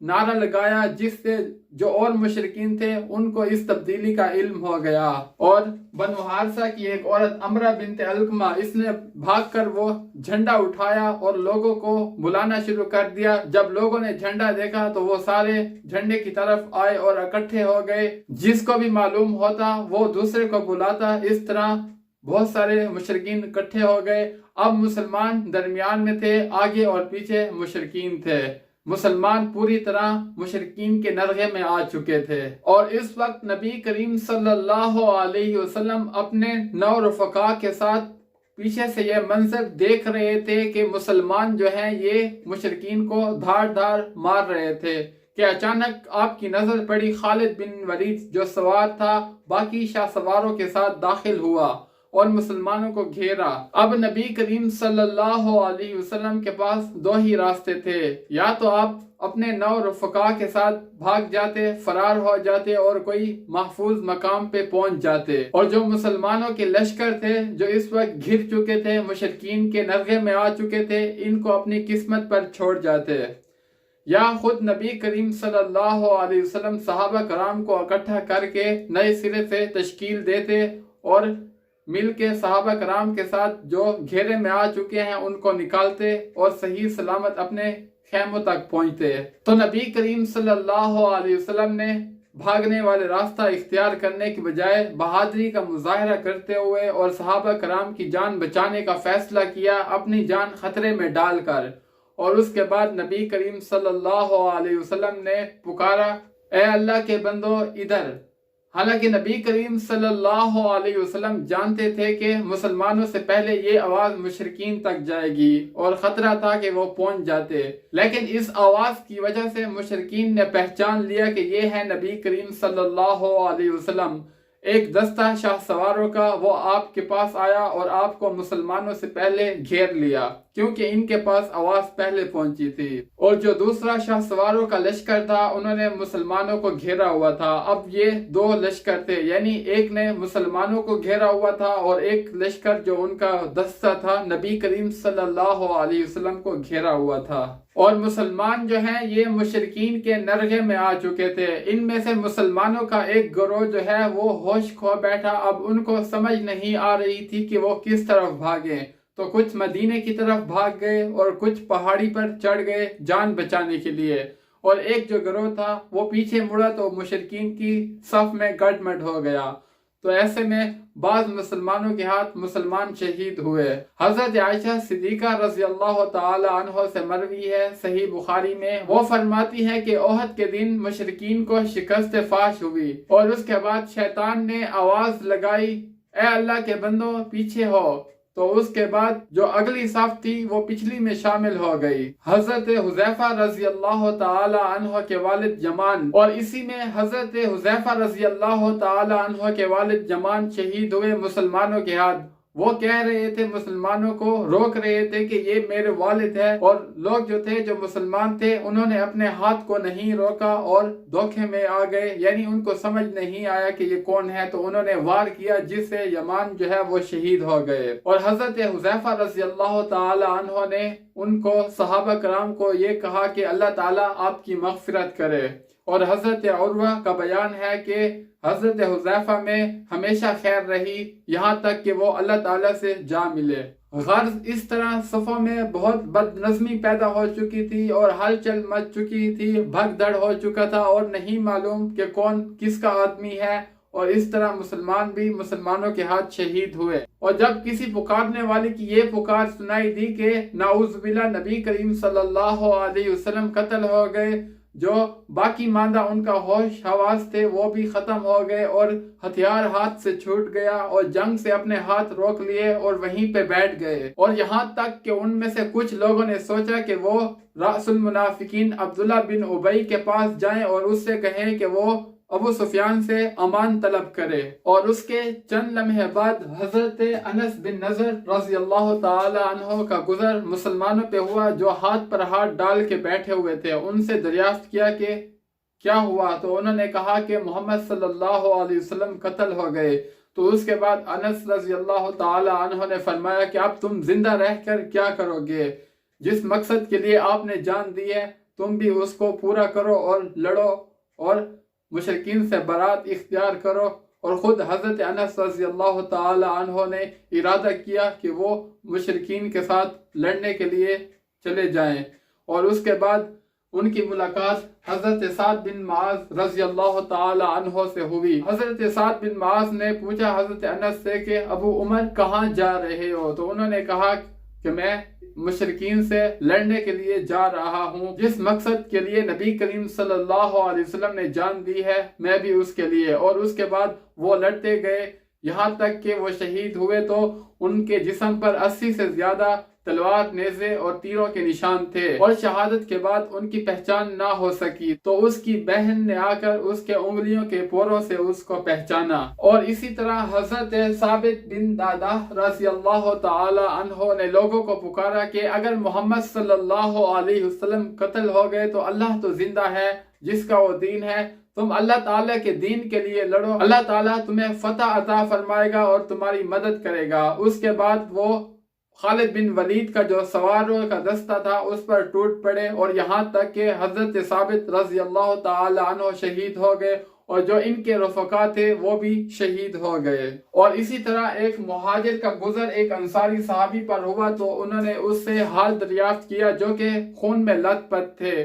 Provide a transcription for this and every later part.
نعرہ لگایا، جس سے جو اور مشرکین تھے ان کو اس تبدیلی کا علم ہو گیا۔ اور بنو حارثہ کی ایک عورت عمرہ بنت علقمہ، اس نے بھاگ کر وہ جھنڈا اٹھایا اور لوگوں کو بلانا شروع کر دیا۔ جب لوگوں نے جھنڈا دیکھا تو وہ سارے جھنڈے کی طرف آئے اور اکٹھے ہو گئے، جس کو بھی معلوم ہوتا وہ دوسرے کو بلاتا۔ اس طرح بہت سارے مشرکین اکٹھے ہو گئے۔ اب مسلمان درمیان میں تھے، آگے اور پیچھے مشرکین تھے۔ مسلمان پوری طرح مشرکین کے نرغے میں آ چکے تھے، اور اس وقت نبی کریم صلی اللہ علیہ وسلم اپنے 9 رفقا کے ساتھ پیچھے سے یہ منظر دیکھ رہے تھے کہ مسلمان جو ہیں یہ مشرکین کو دھاڑ دھاڑ مار رہے تھے، کہ اچانک آپ کی نظر پڑی خالد بن ولید جو سوار تھا باقی شاہ سواروں کے ساتھ داخل ہوا اور مسلمانوں کو گھیرا۔ اب نبی کریم صلی اللہ علیہ وسلم کے پاس 2 ہی راستے تھے، یا تو آپ اپنے 9 رفقا کے ساتھ بھاگ جاتے، فرار ہو جاتے اور کوئی محفوظ مقام پہ پہنچ جاتے، اور جو مسلمانوں کے لشکر تھے جو اس وقت گھر چکے تھے، مشرکین کے نرغے میں آ چکے تھے، ان کو اپنی قسمت پر چھوڑ جاتے، یا خود نبی کریم صلی اللہ علیہ وسلم صحابہ کرام کو اکٹھا کر کے نئے سرے سے تشکیل دیتے اور مل کے صحابہ کرام کے ساتھ جو گھیرے میں آ چکے ہیں ان کو نکالتے اور صحیح سلامت اپنے خیموں تک پہنچتے۔ تو نبی کریم صلی اللہ علیہ وسلم نے بھاگنے والے راستہ اختیار کرنے کے بجائے بہادری کا مظاہرہ کرتے ہوئے اور صحابہ کرام کی جان بچانے کا فیصلہ کیا، اپنی جان خطرے میں ڈال کر، اور اس کے بعد نبی کریم صلی اللہ علیہ وسلم نے پکارا، اے اللہ کے بندو ادھر۔ حالانکہ نبی کریم صلی اللہ علیہ وسلم جانتے تھے کہ مسلمانوں سے پہلے یہ آواز مشرکین تک جائے گی اور خطرہ تھا کہ وہ پہنچ جاتے، لیکن اس آواز کی وجہ سے مشرکین نے پہچان لیا کہ یہ ہے نبی کریم صلی اللہ علیہ وسلم۔ ایک دستہ شاہ سواروں کا وہ آپ کے پاس آیا اور آپ کو مسلمانوں سے پہلے گھیر لیا، کیونکہ ان کے پاس آواز پہلے پہنچی تھی، اور جو دوسرا شاہ سواروں کا لشکر تھا انہوں نے مسلمانوں کو گھیرا ہوا تھا۔ اب یہ 2 لشکر تھے، یعنی ایک نے مسلمانوں کو گھیرا ہوا تھا اور ایک لشکر جو ان کا دستہ تھا نبی کریم صلی اللہ علیہ وسلم کو گھیرا ہوا تھا۔ اور مسلمان جو ہیں یہ مشرکین کے نرغے میں آ چکے تھے۔ ان میں سے مسلمانوں کا ایک گروہ جو ہے وہ ہوش کھو بیٹھا، اب ان کو سمجھ نہیں آ رہی تھی کہ وہ کس طرف بھاگیں، تو کچھ مدینے کی طرف بھاگ گئے اور کچھ پہاڑی پر چڑھ گئے جان بچانے کے لیے، اور ایک جو گروہ تھا وہ پیچھے مڑا تو مشرکین کی صف میں گڈمڈ ہو گیا۔ تو ایسے میں بعض مسلمانوں کے ہاتھ مسلمان شہید ہوئے۔ حضرت عائشہ صدیقہ رضی اللہ تعالی عنہ سے مروی ہے صحیح بخاری میں، وہ فرماتی ہے کہ احد کے دن مشرکین کو شکست فاش ہوئی، اور اس کے بعد شیطان نے آواز لگائی، اے اللہ کے بندو پیچھے ہو، تو اس کے بعد جو اگلی صف تھی وہ پچھلی میں شامل ہو گئی۔ حضرت حذیفہ رضی اللہ تعالی عنہ کے والد یمان، اور اسی میں حضرت حذیفہ رضی اللہ تعالی عنہ کے والد یمان شہید ہوئے مسلمانوں کے ہاتھ۔ وہ کہہ رہے تھے، مسلمانوں کو روک رہے تھے کہ یہ میرے والد ہے، اور لوگ جو تھے جو مسلمان تھے انہوں نے اپنے ہاتھ کو نہیں روکا اور دھوکے میں آ گئے، یعنی ان کو سمجھ نہیں آیا کہ یہ کون ہے، تو انہوں نے وار کیا جس سے یمان جو ہے وہ شہید ہو گئے۔ اور حضرت حذیفہ رضی اللہ تعالی عنہ نے ان کو صحابہ کرام کو یہ کہا کہ اللہ تعالیٰ آپ کی مغفرت کرے، اور حضرت عروہ کا بیان ہے کہ حضرت حذیفہ میں ہمیشہ خیر رہی یہاں تک کہ وہ اللہ تعالیٰ سے جا ملے۔ غرض اس طرح صفوں میں بہت بد نظمی پیدا ہو چکی تھی اور ہلچل مچ چکی تھی، بھگ دڑ ہو چکا تھا، اور نہیں معلوم کہ کون کس کا آدمی ہے، اور اس طرح مسلمان بھی مسلمانوں کے ہاتھ شہید ہوئے۔ اور جب کسی پکارنے والے کی یہ پکار سنائی دی کہ نعوذ باللہ نبی کریم صلی اللہ علیہ وسلم قتل ہو گئے، جو باقی ماندہ ان کا ہوش حواس تھے وہ بھی ختم ہو گئے، اور ہتھیار ہاتھ سے چھوٹ گیا، اور جنگ سے اپنے ہاتھ روک لیے اور وہیں پہ بیٹھ گئے، اور یہاں تک کہ ان میں سے کچھ لوگوں نے سوچا کہ وہ رأس المنافقین عبداللہ بن ابی کے پاس جائیں اور اس سے کہیں کہ وہ ابو سفیان سے امان طلب کرے۔ اور اس کے چند لمحے بعد حضرت انس بن نضر رضی اللہ تعالی عنہ کا گزر مسلمانوں پہ ہوا، جو ہاتھ پر ہاتھ ڈال کے بیٹھے ہوئے تھے۔ ان سے دریافت کیا کہ کیا ہوا، تو انہوں نے کہا کہ محمد صلی اللہ علیہ وسلم قتل ہو گئے۔ تو اس کے بعد انس رضی اللہ تعالی عنہ نے فرمایا کہ اب تم زندہ رہ کر کیا کرو گے، جس مقصد کے لیے آپ نے جان دی ہے تم بھی اس کو پورا کرو اور لڑو اور مشرکین سے برات اختیار کرو۔ اور خود حضرت انس رضی اللہ تعالی عنہ نے ارادہ کیا کہ وہ مشرکین کے ساتھ لڑنے کے لیے چلے جائیں، اور اس کے بعد ان کی ملاقات حضرت سعد بن معاذ رضی اللہ تعالی عنہ سے ہوئی۔ حضرت سعد بن معاذ نے پوچھا حضرت انس سے کہ ابو عمر کہاں جا رہے ہو؟ تو انہوں نے کہا کہ میں مشرکین سے لڑنے کے لیے جا رہا ہوں، جس مقصد کے لیے نبی کریم صلی اللہ علیہ وسلم نے جان دی ہے میں بھی اس کے لیے۔ اور اس کے بعد وہ لڑتے گئے یہاں تک کہ وہ شہید ہوئے، تو ان کے جسم پر 80 سے زیادہ تلوار، نیزے اور تیروں کے نشان تھے، اور شہادت کے بعد ان کی پہچان نہ ہو سکی، تو اس کی بہن نے آ کر اس کے انگلیوں کے پوروں سے اس کو پہچانا۔ اور اسی طرح حضرت ثابت بن دادہ رضی اللہ تعالی عنہ نے لوگوں کو پکارا کہ اگر محمد صلی اللہ علیہ وسلم قتل ہو گئے تو اللہ تو زندہ ہے جس کا وہ دین ہے، تم اللہ تعالیٰ کے دین کے لیے لڑو، اللہ تعالیٰ تمہیں فتح عطا فرمائے گا اور تمہاری مدد کرے گا۔ اس کے بعد وہ خالد بن ولید کا جو سواروں کا دستہ تھا اس پر ٹوٹ پڑے، اور یہاں تک کہ حضرت ثابت رضی اللہ تعالی عنہ شہید ہو گئے، اور جو ان کے رفقا تھے وہ بھی شہید ہو گئے۔ اور اسی طرح ایک مہاجر کا گزر ایک انصاری صحابی پر ہوا، تو انہوں نے اس سے حال دریافت کیا جو کہ خون میں لت پت تھے،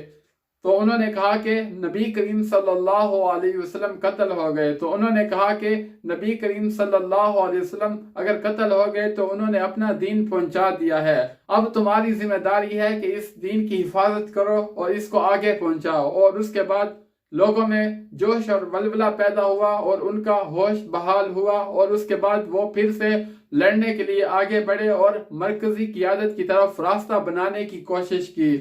تو انہوں نے کہا کہ نبی کریم صلی اللہ علیہ وسلم قتل ہو گئے۔ تو انہوں نے کہا کہ نبی کریم صلی اللہ علیہ وسلم اگر قتل ہو گئے تو انہوں نے اپنا دین پہنچا دیا ہے، اب تمہاری ذمہ داری ہے کہ اس دین کی حفاظت کرو اور اس کو آگے پہنچاؤ۔ اور اس کے بعد لوگوں میں جوش اور ولولہ پیدا ہوا اور ان کا ہوش بحال ہوا، اور اس کے بعد وہ پھر سے لڑنے کے لیے آگے بڑھے اور مرکزی قیادت کی طرف راستہ بنانے کی کوشش کی۔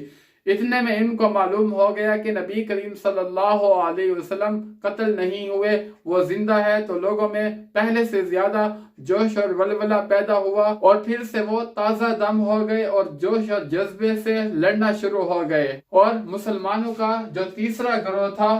اتنے میں ان کو معلوم ہو گیا کہ نبی کریم صلی اللہ علیہ وسلم قتل نہیں ہوئے، وہ زندہ ہے، تو لوگوں میں پہلے سے زیادہ جوش اور ولولہ پیدا ہوا، اور پھر سے وہ تازہ دم ہو گئے اور جوش اور جذبے سے لڑنا شروع ہو گئے۔ اور مسلمانوں کا جو تیسرا گروہ تھا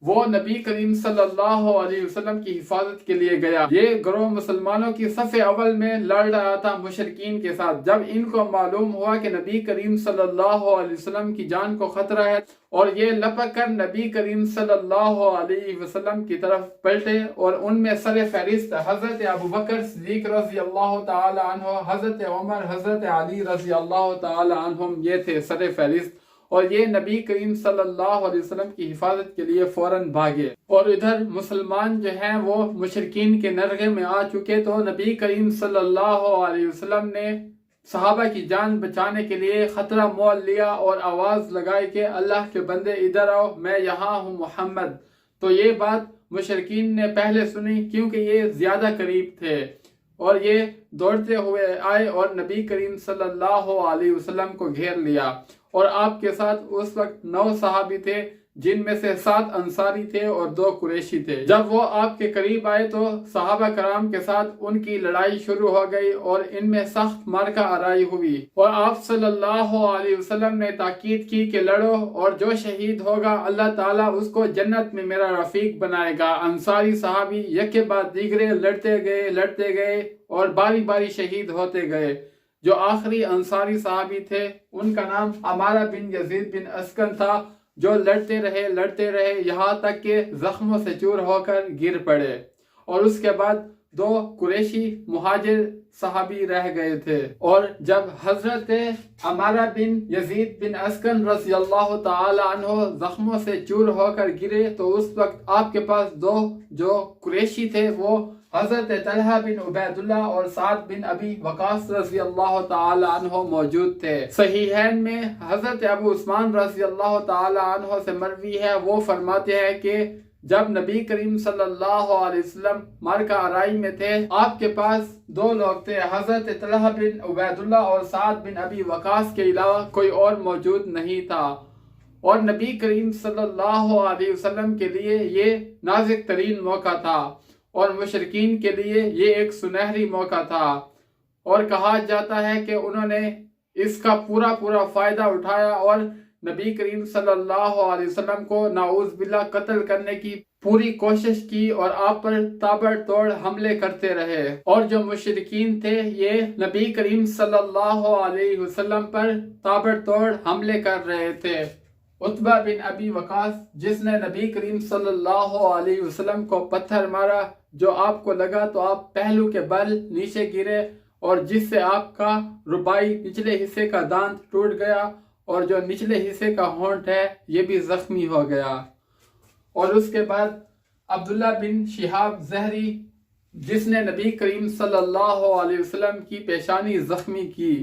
وہ نبی کریم صلی اللہ علیہ وسلم کی حفاظت کے لیے گیا۔ یہ گروہ مسلمانوں کی صف اول میں لڑ رہا تھا مشرکین کے ساتھ۔ جب ان کو معلوم ہوا کہ نبی کریم صلی اللہ علیہ وسلم کی جان کو خطرہ ہے، اور یہ لپک کر نبی کریم صلی اللہ علیہ وسلم کی طرف پلٹے، اور ان میں سر فہرست حضرت ابوبکر صدیق رضی اللہ تعالی عنہ، حضرت عمر، حضرت علی رضی اللہ تعالی عنہم، یہ تھے سر فہرست، اور یہ نبی کریم صلی اللہ علیہ وسلم کی حفاظت کے لیے فوراً بھاگے۔ اور ادھر مسلمان جو ہیں وہ مشرکین کے نرغے میں آ چکے، تو نبی کریم صلی اللہ علیہ وسلم نے صحابہ کی جان بچانے کے لیے خطرہ مول لیا اور آواز لگائی کہ اللہ کے بندے ادھر آؤ، میں یہاں ہوں محمد۔ تو یہ بات مشرکین نے پہلے سنی کیونکہ یہ زیادہ قریب تھے، اور یہ دوڑتے ہوئے آئے اور نبی کریم صلی اللہ علیہ وسلم کو گھیر لیا، اور آپ کے ساتھ اس وقت 9 صحابی تھے، جن میں سے 7 انصاری تھے اور 2 قریشی تھے۔ جب وہ آپ کے قریب آئے تو صحابہ کرام کے ساتھ ان کی لڑائی شروع ہو گئی، اور ان میں سخت مارکہ آرائی ہوئی، اور آپ صلی اللہ علیہ وسلم نے تاکید کی کہ لڑو، اور جو شہید ہوگا اللہ تعالیٰ اس کو جنت میں میرا رفیق بنائے گا۔ انصاری صحابی یکے بعد دیگرے لڑتے گئے اور باری باری شہید ہوتے گئے۔ جو آخری انصاری صحابی تھے ان کا نام عمارہ بن یزید بن اسکن تھا، جو لڑتے رہے یہاں تک کہ زخموں سے چور ہو کر گر پڑے، اور اس کے بعد 2 قریشی مہاجر صحابی رہ گئے تھے۔ اور جب حضرت عمارہ بن یزید بن اسکن رضی اللہ تعالی عنہ زخموں سے چور ہو کر گرے، تو اس وقت آپ کے پاس 2 جو قریشی تھے وہ حضرت طلحہ بن عبید اللہ اور سعد بن ابی وقاص رضی اللہ تعالی عنہ موجود تھے۔ صحیحین میں حضرت ابو عثمان رضی اللہ تعالی عنہ سے مروی ہے، وہ فرماتے ہیں کہ جب نبی کریم صلی اللہ علیہ وسلم مارکہ آرائی میں تھے، آپ کے پاس 2 لوگ تھے، حضرت طلحہ بن عبید اللہ اور سعد بن ابی وقاص کے علاوہ کوئی اور موجود نہیں تھا، اور نبی کریم صلی اللہ علیہ وسلم کے لیے یہ نازک ترین موقع تھا، اور مشرکین کے لیے یہ ایک سنہری موقع تھا، اور کہا جاتا ہے کہ انہوں نے اس کا پورا فائدہ اٹھایا اور نبی کریم صلی اللہ علیہ وسلم کو نعوذ باللہ قتل کرنے کی پوری کوشش کی، اور آپ پر تابڑ توڑ حملے کرتے رہے۔ اور جو مشرکین تھے یہ نبی کریم صلی اللہ علیہ وسلم پر تابڑ توڑ حملے کر رہے تھے، عتبہ بن ابی وقاص جس نے نبی کریم صلی اللہ علیہ وسلم کو پتھر مارا، جو آپ کو لگا تو آپ پہلو کے بل نیچے گرے اور جس سے آپ کا رباعی نچلے حصے کا دانت ٹوٹ گیا اور جو نچلے حصے کا ہونٹ ہے یہ بھی زخمی ہو گیا۔ اور اس کے بعد عبداللہ بن شہاب زہری جس نے نبی کریم صلی اللہ علیہ وسلم کی پیشانی زخمی کی،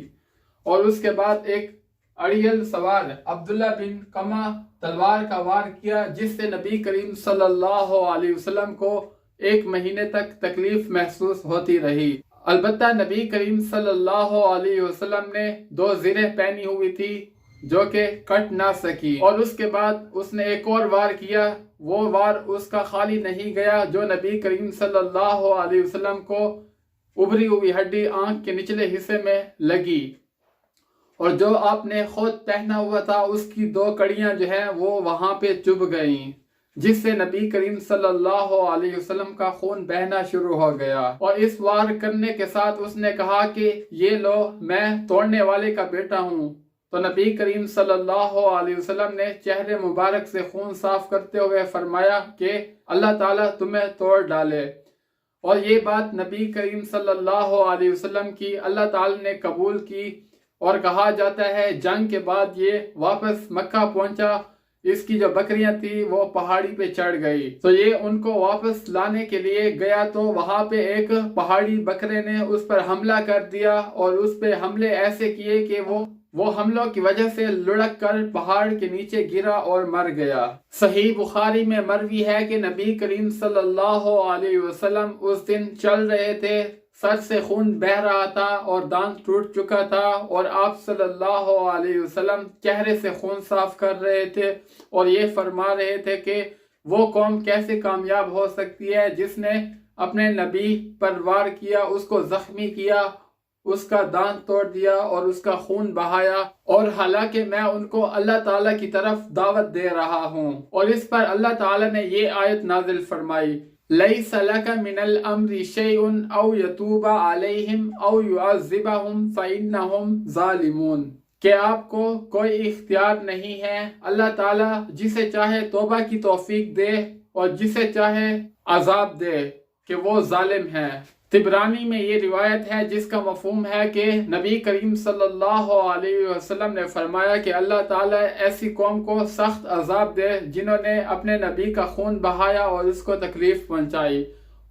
اور اس کے بعد ایک اڑیل سوار عبداللہ بن کما تلوار کا وار کیا جس سے نبی کریم صلی اللہ علیہ وسلم کو 1 مہینے تک تکلیف محسوس ہوتی رہی۔ البتہ نبی کریم صلی اللہ علیہ وسلم نے 2 زرہ پہنی ہوئی تھی جو کہ کٹ نہ سکی، اور اس کے بعد اس نے ایک اور وار کیا، وہ وار اس کا خالی نہیں گیا جو نبی کریم صلی اللہ علیہ وسلم کو ابری ہوئی ہڈی آنکھ کے نچلے حصے میں لگی، اور جو آپ نے خود پہنا ہوا تھا اس کی 2 کڑیاں جو ہیں وہ وہاں پہ چبھ گئیں، جس سے نبی کریم صلی اللہ علیہ وسلم کا خون بہنا شروع ہو گیا۔ اور اس وار کرنے کے ساتھ اس نے کہا کہ یہ لو میں توڑنے والے کا بیٹا ہوں، تو نبی کریم صلی اللہ علیہ وسلم نے چہرے مبارک سے خون صاف کرتے ہوئے فرمایا کہ اللہ تعالیٰ تمہیں توڑ ڈالے، اور یہ بات نبی کریم صلی اللہ علیہ وسلم کی اللہ تعالیٰ نے قبول کی، اور کہا جاتا ہے جنگ کے بعد یہ واپس مکہ پہنچا، اس کی جو بکریاں تھی وہ پہاڑی پہ چڑھ گئی، تو یہ ان کو واپس لانے کے لیے گیا تو وہاں پہ ایک پہاڑی بکرے نے اس پر حملہ کر دیا، اور اس پہ حملے ایسے کیے کہ وہ حملوں کی وجہ سے لڑک کر پہاڑ کے نیچے گرا اور مر گیا۔ صحیح بخاری میں مروی ہے کہ نبی کریم صلی اللہ علیہ وسلم اس دن چل رہے تھے، سر سے خون بہہ رہا تھا اور دانت ٹوٹ چکا تھا، اور آپ صلی اللہ علیہ وسلم چہرے سے خون صاف کر رہے تھے اور یہ فرما رہے تھے کہ وہ قوم کیسے کامیاب ہو سکتی ہے جس نے اپنے نبی پر وار کیا، اس کو زخمی کیا، اس کا دانت توڑ دیا اور اس کا خون بہایا، اور حالانکہ میں ان کو اللہ تعالیٰ کی طرف دعوت دے رہا ہوں۔ اور اس پر اللہ تعالیٰ نے یہ آیت نازل فرمائی، لَيْسَ لَكَ مِنَ الْأَمْرِ شَيْءٌ أَوْ يَتُوبَ عَلَيْهِمْ أَوْ يُعَذِّبَهُمْ فَإِنَّهُمْ ظَالِمُونَ، کہ آپ کو کوئی اختیار نہیں ہے، اللہ تعالیٰ جسے چاہے توبہ کی توفیق دے اور جسے چاہے عذاب دے کہ وہ ظالم ہے۔ طبرانی میں یہ روایت ہے جس کا مفہوم ہے کہ نبی کریم صلی اللہ علیہ وسلم نے فرمایا کہ اللہ تعالیٰ ایسی قوم کو سخت عذاب دے جنہوں نے اپنے نبی کا خون بہایا اور اس کو تکلیف پہنچائی،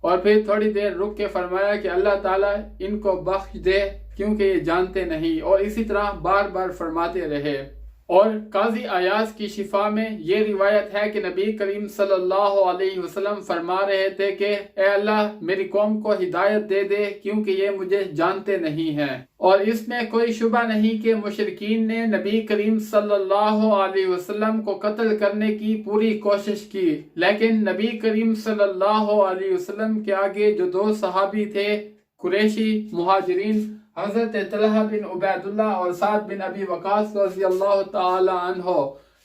اور پھر تھوڑی دیر رک کے فرمایا کہ اللہ تعالیٰ ان کو بخش دے کیونکہ یہ جانتے نہیں، اور اسی طرح بار بار فرماتے رہے۔ اور قاضی ایاز کی شفا میں یہ روایت ہے کہ نبی کریم صلی اللہ علیہ وسلم فرما رہے تھے کہ اے اللہ میری قوم کو ہدایت دے دے کیونکہ یہ مجھے جانتے نہیں ہیں۔ اور اس میں کوئی شبہ نہیں کہ مشرکین نے نبی کریم صلی اللہ علیہ وسلم کو قتل کرنے کی پوری کوشش کی، لیکن نبی کریم صلی اللہ علیہ وسلم کے آگے جو 2 صحابی تھے قریشی مہاجرین، حضرت طلحہ بن عبید اللہ اور سعد بن ابی وقاص رضی اللہ تعالی عنہ،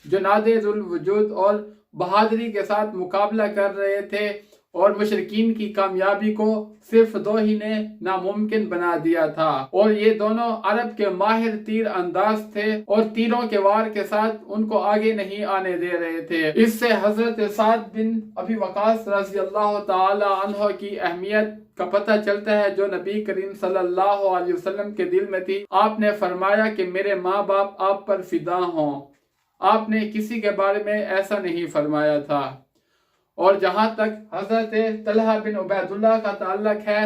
جو نادر الوجود اور بہادری کے ساتھ مقابلہ کر رہے تھے، اور مشرکین کی کامیابی کو صرف 2 ہی نے ناممکن بنا دیا تھا، اور یہ دونوں عرب کے ماہر تیر انداز تھے اور تیروں کے وار کے ساتھ ان کو آگے نہیں آنے دے رہے تھے۔ اس سے حضرت سعد بن ابی وقاص رضی اللہ تعالی عنہ کی اہمیت کا پتہ چلتا ہے جو نبی کریم صلی اللہ علیہ وسلم کے دل میں تھی۔ آپ نے فرمایا کہ میرے ماں باپ آپ پر فدا ہوں، آپ نے کسی کے بارے میں ایسا نہیں فرمایا تھا۔ اور جہاں تک حضرت طلحہ بن عبید اللہ کا تعلق ہے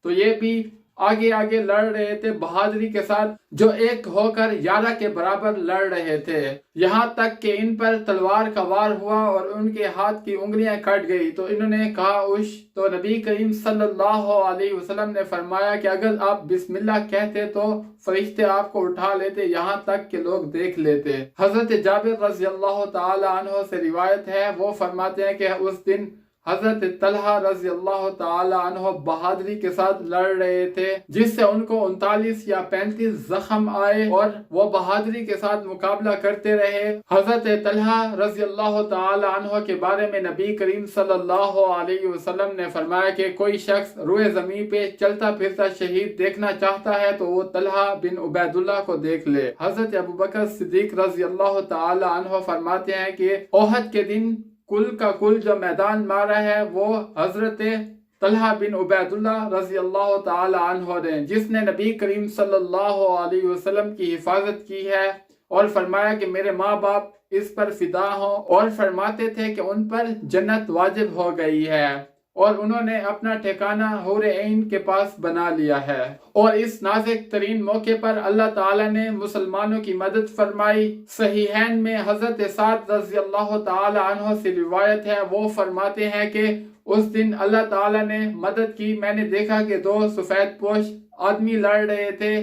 تو یہ بھی آگے آگے لڑ رہے تھے بہادری کے ساتھ، جو ایک ہو کر 11 کے برابر لڑ رہے تھے، یہاں تک کہ ان پر تلوار کا وار ہوا اور ان کے ہاتھ کی انگلیاں کٹ گئی تو انہوں نے کہا اش، تو نبی کریم صلی اللہ علیہ وسلم نے فرمایا کہ اگر آپ بسم اللہ کہتے تو فرشتے آپ کو اٹھا لیتے، یہاں تک کہ لوگ دیکھ لیتے۔ حضرت جابر رضی اللہ تعالی عنہ سے روایت ہے، وہ فرماتے ہیں کہ اس دن حضرت طلحہ رضی اللہ تعالی عنہ بہادری کے ساتھ لڑ رہے تھے، جس سے ان کو 39 یا 35 زخم آئے اور وہ بہادری کے ساتھ مقابلہ کرتے رہے۔ حضرت طلحہ رضی اللہ تعالی عنہ کے بارے میں نبی کریم صلی اللہ علیہ وسلم نے فرمایا کہ کوئی شخص روئے زمین پہ چلتا پھرتا شہید دیکھنا چاہتا ہے تو وہ طلحہ بن عبید اللہ کو دیکھ لے۔ حضرت ابوبکر صدیق رضی اللہ تعالی عنہ فرماتے ہیں کہ احد کے دن کل کا کل جو میدان مارا ہے وہ حضرت طلحہ بن عبید اللہ رضی اللہ تعالی عنہ نے، جس نے نبی کریم صلی اللہ علیہ وسلم کی حفاظت کی ہے اور فرمایا کہ میرے ماں باپ اس پر فدا ہوں، اور فرماتے تھے کہ ان پر جنت واجب ہو گئی ہے اور انہوں نے اپنا ٹھکانہ حور عین کے پاس بنا لیا ہے۔ اور اس نازک ترین موقع پر اللہ تعالیٰ نے مسلمانوں کی مدد فرمائی۔ صحیحین میں حضرت سعد رضی اللہ تعالی عنہ سے روایت ہے، وہ فرماتے ہیں کہ اس دن اللہ تعالیٰ نے مدد کی، میں نے دیکھا کہ 2 سفید پوش آدمی لڑ رہے تھے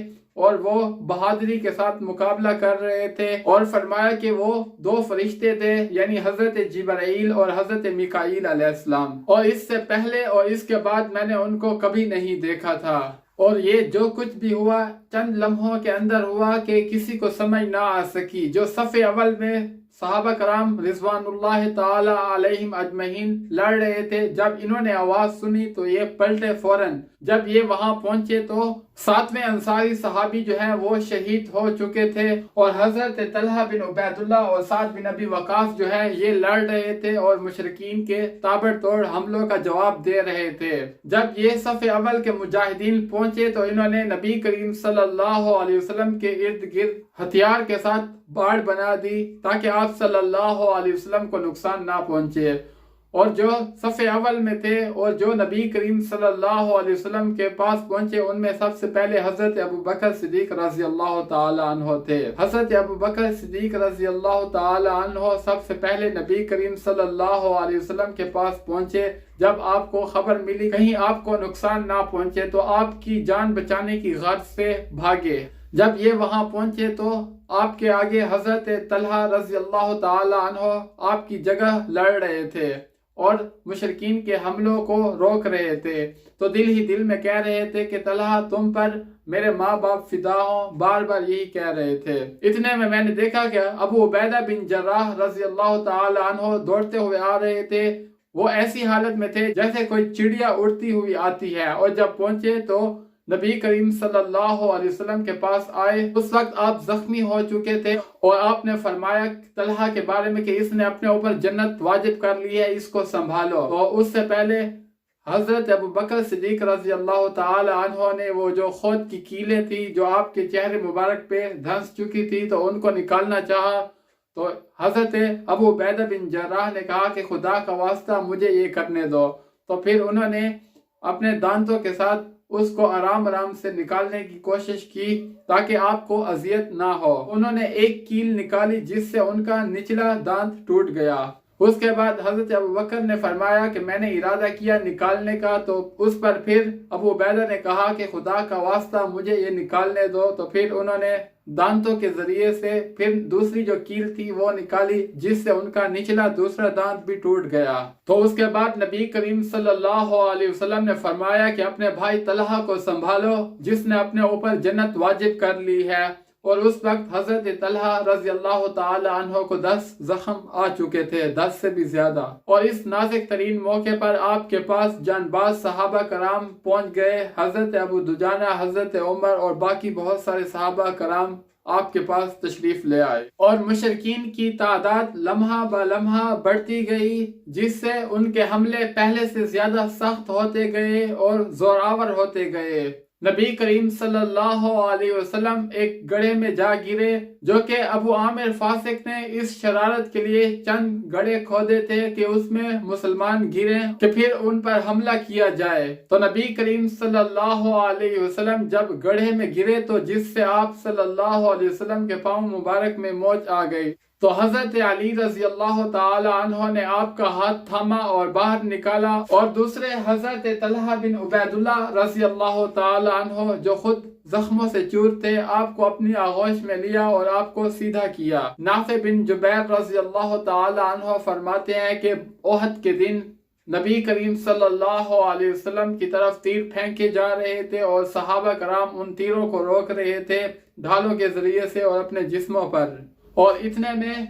اور وہ بہادری کے ساتھ مقابلہ کر رہے تھے، اور فرمایا کہ وہ 2 فرشتے تھے، یعنی حضرت جبرائیل اور حضرت میکائیل علیہ السلام، اور اس سے پہلے اور اس کے بعد میں نے ان کو کبھی نہیں دیکھا تھا۔ اور یہ جو کچھ بھی ہوا چند لمحوں کے اندر ہوا کہ کسی کو سمجھ نہ آ سکی۔ جو صف اول میں صحابہ کرام رضوان اللہ تعالی علیہم اجمعین لڑ رہے تھے، جب انہوں نے آواز سنی تو یہ پلٹے فوراً۔ جب یہ وہاں پہنچے تو 7ویں انصاری صحابی جو ہے وہ شہید ہو چکے تھے، اور حضرت طلحہ بن عبید اللہ اور سعد بن ابی وقاص جو ہے یہ لڑ رہے تھے اور مشرکین کے تابڑ توڑ حملوں کا جواب دے رہے تھے۔ جب یہ صف اول کے مجاہدین پہنچے تو انہوں نے نبی کریم صلی اللہ علیہ وسلم کے ارد گرد ہتھیار کے ساتھ باڑ بنا دی تاکہ آپ صلی اللہ علیہ وسلم کو نقصان نہ پہنچے، اور جو صف اول میں تھے اور جو نبی کریم صلی اللہ علیہ وسلم کے پاس پہنچے ان میں سب سے پہلے حضرت ابوبکر صدیق رضی اللہ تعالی عنہ تھے۔ حضرت ابوبکر صدیق رضی اللہ تعالی عنہ سب سے پہلے نبی کریم صلی اللہ علیہ وسلم کے پاس پہنچے۔ جب آپ کو خبر ملی کہیں آپ کو نقصان نہ پہنچے تو آپ کی جان بچانے کی غرض سے بھاگے۔ جب یہ وہاں پہنچے تو آپ کے آگے حضرت طلحہ رضی اللہ تعالی عنہ آپ کی جگہ لڑ رہے تھے اور مشرکین کے حملوں کو روک رہے تھے، تو دل ہی دل میں کہہ رہے تھے کہ طلحہ تم پر میرے ماں باپ فدا ہوں، بار بار یہی کہہ رہے تھے۔ اتنے میں نے دیکھا کہ ابو عبیدہ بن جراح رضی اللہ تعالی عنہ دوڑتے ہوئے آ رہے تھے۔ وہ ایسی حالت میں تھے جیسے کوئی چڑیا اڑتی ہوئی آتی ہے، اور جب پہنچے تو نبی کریم صلی اللہ علیہ وسلم کے پاس آئے۔ اس وقت آپ زخمی ہو چکے تھے اور آپ نے فرمایا طلحہ کے بارے میں کہ اس نے اپنے اوپر جنت واجب کر لی ہے، اس کو سنبھالو۔ اور اس سے پہلے حضرت ابوبکر صدیق رضی اللہ تعالی عنہ نے وہ جو خود کی کیلیں تھی جو آپ کے چہرے مبارک پہ دھنس چکی تھی تو ان کو نکالنا چاہا، تو حضرت ابو عبیدہ بن جراح نے کہا کہ خدا کا واسطہ مجھے یہ کرنے دو۔ تو پھر انہوں نے اپنے دانتوں کے ساتھ اس کو آرام آرام سے نکالنے کی کوشش کی تاکہ آپ کو اذیت نہ ہو۔ انہوں نے ایک کیل نکالی جس سے ان کا نچلا دانت ٹوٹ گیا۔ اس کے بعد حضرت ابوبکر نے فرمایا کہ میں نے ارادہ کیا نکالنے کا، تو اس پر پھر ابو عبیدہ نے کہا کہ خدا کا واسطہ مجھے یہ نکالنے دو۔ تو پھر انہوں نے دانتوں کے ذریعے سے پھر دوسری جو کیل تھی وہ نکالی جس سے ان کا نچلا دوسرا دانت بھی ٹوٹ گیا۔ تو اس کے بعد نبی کریم صلی اللہ علیہ وسلم نے فرمایا کہ اپنے بھائی طلحہ کو سنبھالو جس نے اپنے اوپر جنت واجب کر لی ہے، اور اس وقت حضرت طلحہ رضی اللہ تعالی عنہ کو 10 زخم آ چکے تھے، 10 سے بھی زیادہ، اور اس نازک ترین موقع پر آپ کے پاس جان باز صحابہ کرام پہنچ گئے۔ حضرت ابو دجانہ، حضرت عمر اور باقی بہت سارے صحابہ کرام آپ کے پاس تشریف لے آئے، اور مشرکین کی تعداد لمحہ با لمحہ بڑھتی گئی، جس سے ان کے حملے پہلے سے زیادہ سخت ہوتے گئے اور زوراور ہوتے گئے۔ نبی کریم صلی اللہ علیہ وسلم ایک گڑھے میں جا گرے جو کہ ابو عامر فاسق نے اس شرارت کے لیے چند گڑھے کھودے تھے کہ اس میں مسلمان گریں کہ پھر ان پر حملہ کیا جائے۔ تو نبی کریم صلی اللہ علیہ وسلم جب گڑھے میں گرے تو جس سے آپ صلی اللہ علیہ وسلم کے پاؤں مبارک میں موچ آ گئی، تو حضرت علی رضی اللہ تعالی عنہ نے آپ کا ہاتھ تھاما اور باہر نکالا، اور دوسرے حضرت طلحہ بن عبید اللہ رضی اللہ تعالی عنہ جو خود زخموں سے چور تھے، آپ کو اپنی آغوش میں لیا اور آپ کو سیدھا کیا۔ نافع بن جبیر رضی اللہ تعالی عنہ فرماتے ہیں کہ احد کے دن نبی کریم صلی اللہ علیہ وسلم کی طرف تیر پھینکے جا رہے تھے اور صحابہ کرام ان تیروں کو روک رہے تھے ڈھالوں کے ذریعے سے اور اپنے جسموں پر۔ اور اتنے میں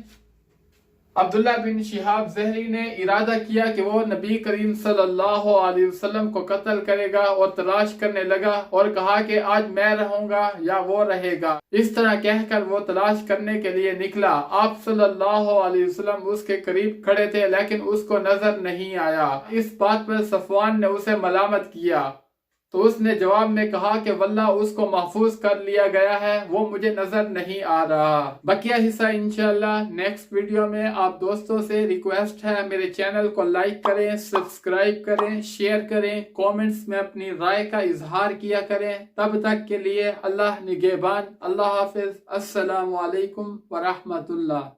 عبداللہ بن شہاب زہری نے ارادہ کیا کہ وہ نبی کریم صلی اللہ علیہ وسلم کو قتل کرے گا اور تلاش کرنے لگا اور کہا کہ آج میں رہوں گا یا وہ رہے گا۔ اس طرح کہہ کر وہ تلاش کرنے کے لیے نکلا۔ آپ صلی اللہ علیہ وسلم اس کے قریب کھڑے تھے لیکن اس کو نظر نہیں آیا۔ اس بات پر صفوان نے اسے ملامت کیا تو اس نے جواب میں کہا کہ واللہ اس کو محفوظ کر لیا گیا ہے، وہ مجھے نظر نہیں آ رہا۔ بقیہ حصہ انشاءاللہ نیکسٹ ویڈیو میں۔ آپ دوستوں سے ریکویسٹ ہے میرے چینل کو لائک کریں، سبسکرائب کریں، شیئر کریں، کومنٹس میں اپنی رائے کا اظہار کیا کریں۔ تب تک کے لیے اللہ نگہبان، اللہ حافظ، السلام علیکم ورحمۃ اللہ۔